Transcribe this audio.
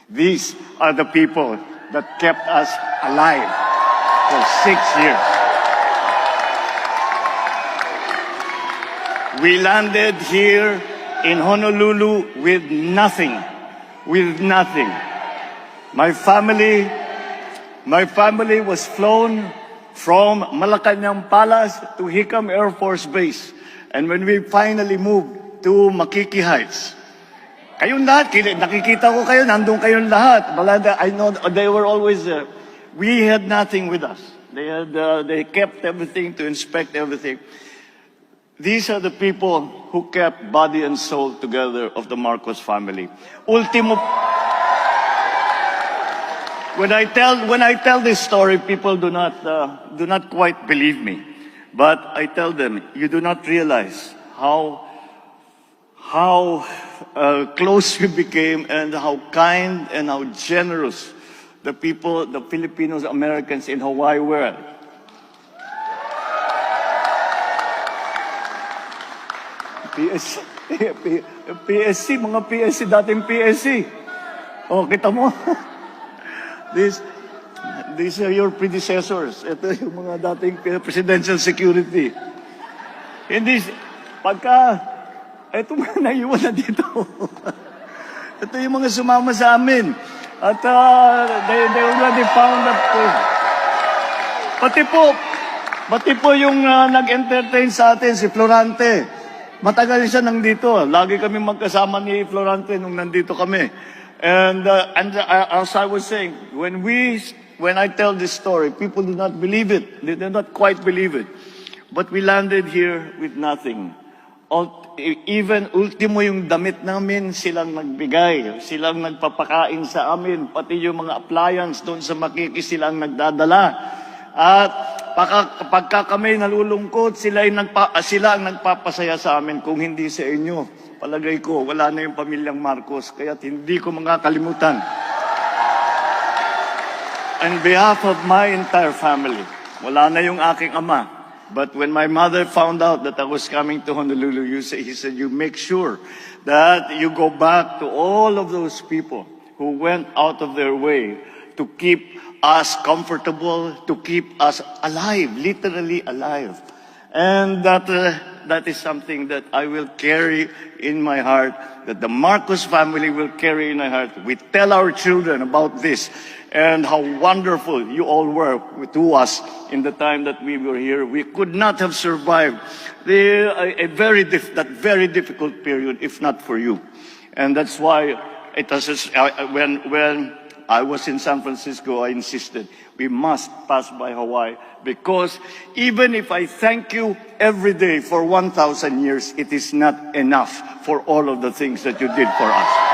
These are the people that kept us alive for 6 years. We landed here in Honolulu with nothing. With nothing. My family was flown from Malacanang Palace to Hickam Air Force Base. And when we finally moved to Makiki Heights, kayong lahat, nakikita ko kayo, nandun kayong lahat. I know they were always there. We had nothing with us. They kept everything to inspect everything. These are the people who kept body and soul together of the Marcos family. Ultimo, when I tell this story, people do not quite believe me. But I tell them, you do not realize how close we became and how kind and how generous the people, the Filipinos, Americans in Hawaii were. PSC, mga PSC, dating PSC. Oh, kita mo? These are your predecessors. Ito yung mga dating presidential security. Hindi, ito mga naiwan na dito. Ito yung mga sumama sa amin. At they already found that pati po yung nag-entertain sa atin, si Florante. Matagal siya nandito. Lagi kami magkasama ni Florante nung nandito kami. And as I was saying, when I tell this story, people do not believe it. They do not quite believe it. But we landed here with nothing. Even ultimo yung damit namin, silang nagbigay. Silang nagpapakain sa amin. Pati yung mga appliance doon sa Makiki, silang nagdadala. At pagka kami nalulungkot, sila ang nagpapasaya sa amin. Kung hindi sa inyo, palagay ko, wala na yung pamilyang Marcos. Kaya hindi ko makakalimutan. On behalf of my entire family, wala na yung aking ama. But when my mother found out that I was coming to Honolulu, he said, you make sure that you go back to all of those people who went out of their way to keep us comfortable, to keep us alive, literally alive. And that is something that I will carry in my heart, that the Marcos family will carry in our heart. We tell our children about this and how wonderful you all were to us in the time that we were here. We could not have survived that very difficult period if not for you. And that's why it was when I was in San Francisco, I insisted we must pass by Hawaii, because even if I thank you every day for 1,000 years, it is not enough for all of the things that you did for us.